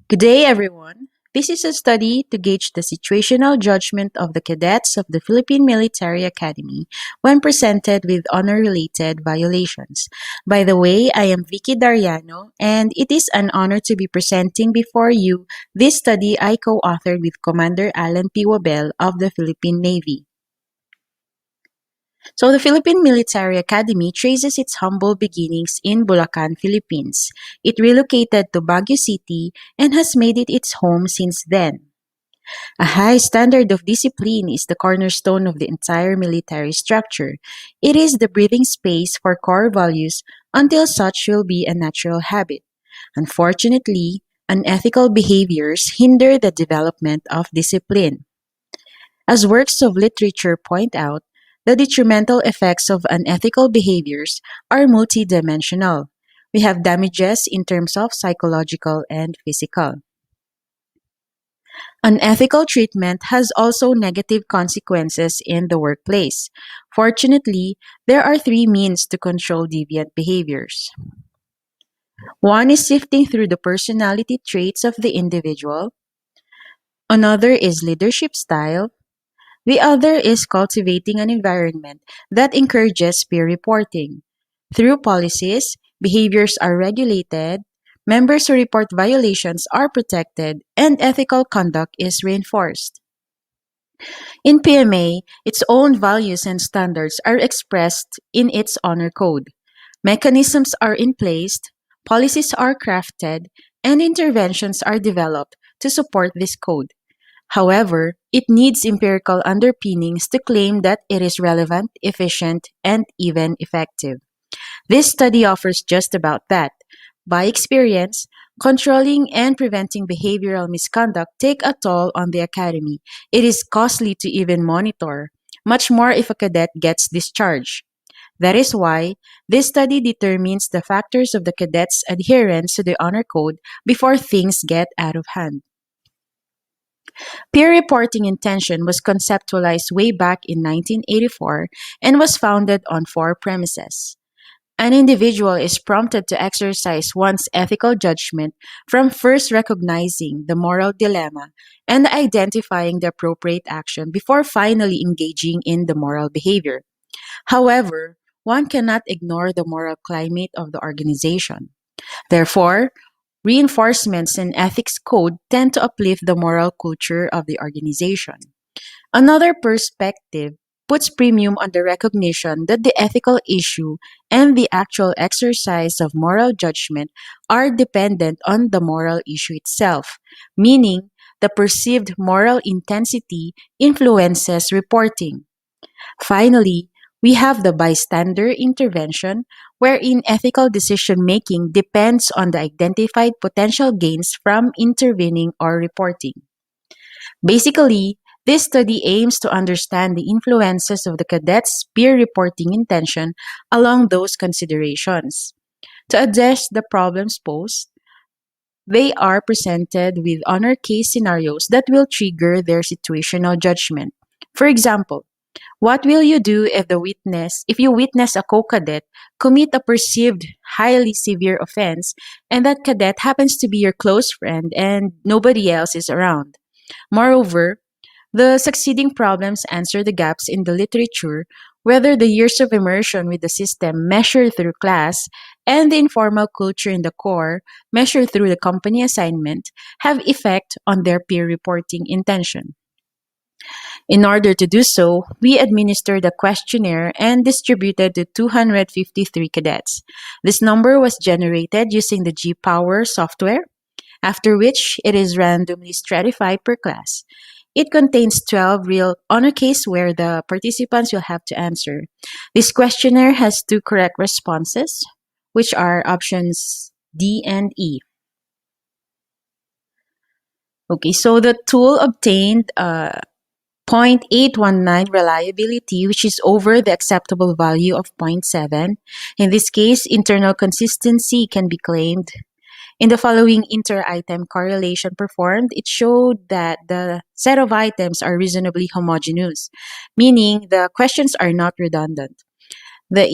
Good day, everyone. This is a study to gauge the situational judgment of the cadets of the Philippine Military Academy when presented with honor-related violations. By the way, I am Vicky Dariano, and it is an honor to be presenting before you this study I co-authored with Commander Alan P. Wabel of the Philippine Navy. So the Philippine Military Academy traces its humble beginnings in Bulacan, Philippines. It relocated to Baguio City and has made it its home since then. A high standard of discipline is the cornerstone of the entire military structure. It is the breathing space for core values until such will be a natural habit. Unfortunately, unethical behaviors hinder the development of discipline. As works of literature point out, the detrimental effects of unethical behaviors are multidimensional. We have damages in terms of psychological and physical. Unethical treatment has also negative consequences in the workplace. Fortunately, there are three means to control deviant behaviors. One is sifting through the personality traits of the individual. Another is leadership style. The other is cultivating an environment that encourages peer reporting. Through policies, behaviors are regulated, members who report violations are protected, and ethical conduct is reinforced. In PMA, its own values and standards are expressed in its honor code. Mechanisms are in place, policies are crafted, and interventions are developed to support this code. However, it needs empirical underpinnings to claim that it is relevant, efficient, and even effective. This study offers just about that. By experience, controlling and preventing behavioral misconduct take a toll on the academy. It is costly to even monitor, much more if a cadet gets discharged. That is why this study determines the factors of the cadet's adherence to the honor code before things get out of hand. Peer reporting intention was conceptualized way back in 1984 and was founded on four premises. An individual is prompted to exercise one's ethical judgment from first recognizing the moral dilemma and identifying the appropriate action before finally engaging in the moral behavior. However, one cannot ignore the moral climate of the organization. Therefore, reinforcements in ethics code tend to uplift the moral culture of the organization. Another perspective puts premium on the recognition that the ethical issue and the actual exercise of moral judgment are dependent on the moral issue itself, meaning the perceived moral intensity influences reporting. Finally, we have the bystander intervention, wherein ethical decision making depends on the identified potential gains from intervening or reporting. Basically, this study aims to understand the influences of the cadets' peer reporting intention along those considerations. To address the problems posed, they are presented with honor case scenarios that will trigger their situational judgment. For example, what will you do if you witness a co-cadet commit a perceived highly severe offense and that cadet happens to be your close friend and nobody else is around? Moreover, the succeeding problems answer the gaps in the literature, whether the years of immersion with the system measured through class and the informal culture in the Corps measured through the company assignment have effect on their peer reporting intention. In order to do so, we administered a questionnaire and distributed to 253 cadets. This number was generated using the G-Power software, after which it is randomly stratified per class. It contains 12 real honor cases where the participants will have to answer. This questionnaire has two correct responses, which are options D and E. Okay, so the tool obtained 0.819 reliability, which is over the acceptable value of 0.7. In this case, internal consistency can be claimed. In the following inter-item correlation performed, it showed that the set of items are reasonably homogeneous, meaning the questions are not redundant. The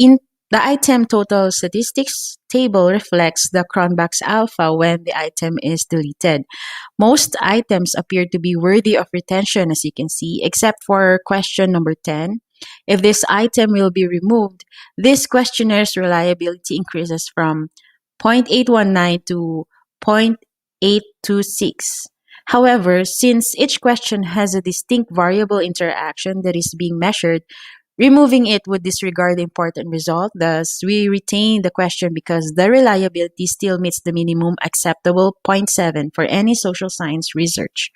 The item total statistics table reflects the Cronbach's alpha when the item is deleted. Most items appear to be worthy of retention, as you can see, except for question number 10. If this item will be removed, this questionnaires reliability increases from 0.819 to 0.826. However, since each question has a distinct variable interaction that is being measured, removing it would disregard the important result. Thus, we retain the question because the reliability still meets the minimum acceptable zero point 0.7 for any social science research.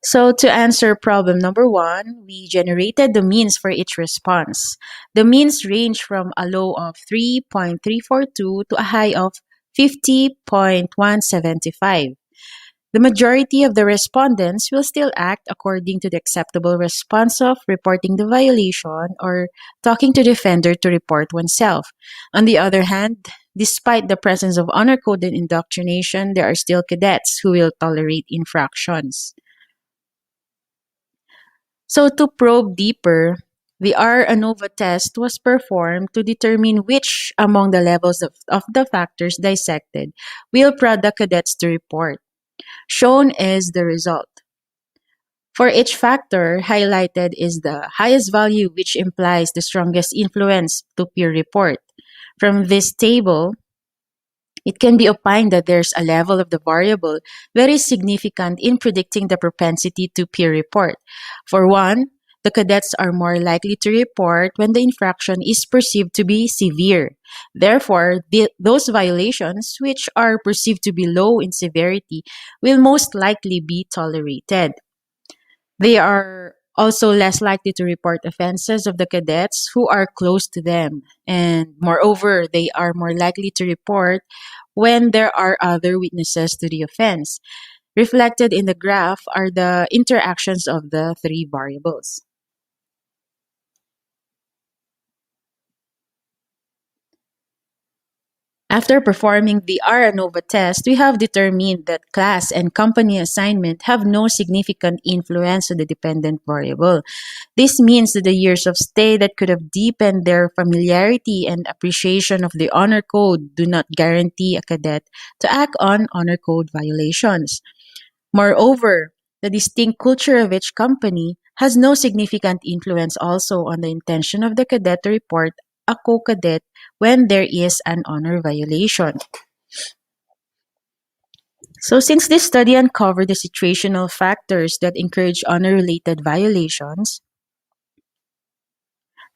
So to answer problem number 1, we generated the means for each response. The means range from a low of 3.342 to a high of 50.175. The majority of the respondents will still act according to the acceptable response of reporting the violation or talking to the offender to report oneself. On the other hand, despite the presence of honor code and indoctrination, there are still cadets who will tolerate infractions. So to probe deeper, the R Anova test was performed to determine which among the levels of the factors dissected will prod the cadets to report. Shown is the result. For each factor, highlighted is the highest value, which implies the strongest influence to peer report. From this table, it can be opined that there's a level of the variable very significant in predicting the propensity to peer report. For one, the cadets are more likely to report when the infraction is perceived to be severe. Therefore, those violations which are perceived to be low in severity will most likely be tolerated. They are also less likely to report offenses of the cadets who are close to them. And moreover, they are more likely to report when there are other witnesses to the offense. Reflected in the graph are the interactions of the three variables. After performing the R Anova test, we have determined that class and company assignment have no significant influence on the dependent variable. This means that the years of stay that could have deepened their familiarity and appreciation of the honor code do not guarantee a cadet to act on honor code violations. Moreover, the distinct culture of each company has no significant influence also on the intention of the cadet to report a co-cadet when there is an honor violation. So since this study uncovered the situational factors that encourage honor-related violations,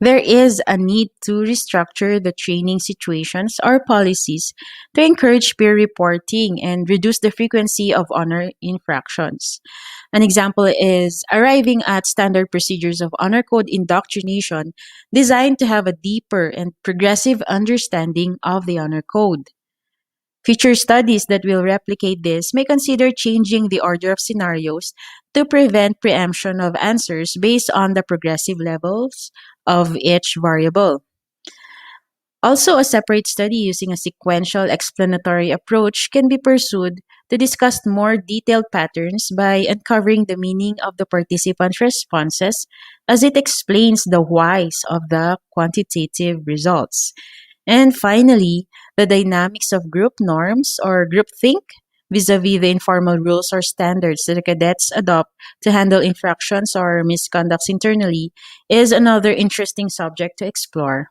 there is a need to restructure the training situations or policies to encourage peer reporting and reduce the frequency of honor infractions. An example is arriving at standard procedures of honor code indoctrination designed to have a deeper and progressive understanding of the honor code. Future studies that will replicate this may consider changing the order of scenarios to prevent preemption of answers based on the progressive levels of each variable. Also, a separate study using a sequential explanatory approach can be pursued to discuss more detailed patterns by uncovering the meaning of the participants' responses as it explains the whys of the quantitative results. And finally, the dynamics of group norms or groupthink vis-a-vis the informal rules or standards that the cadets adopt to handle infractions or misconducts internally is another interesting subject to explore.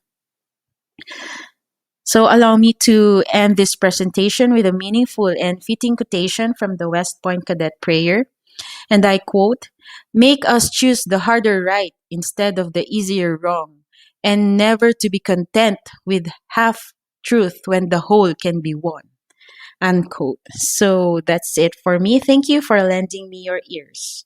So allow me to end this presentation with a meaningful and fitting quotation from the West Point Cadet Prayer. And I quote, "Make us choose the harder right instead of the easier wrong, and never to be content with half truth when the whole can be won." Unquote. So that's it for me. Thank you for lending me your ears.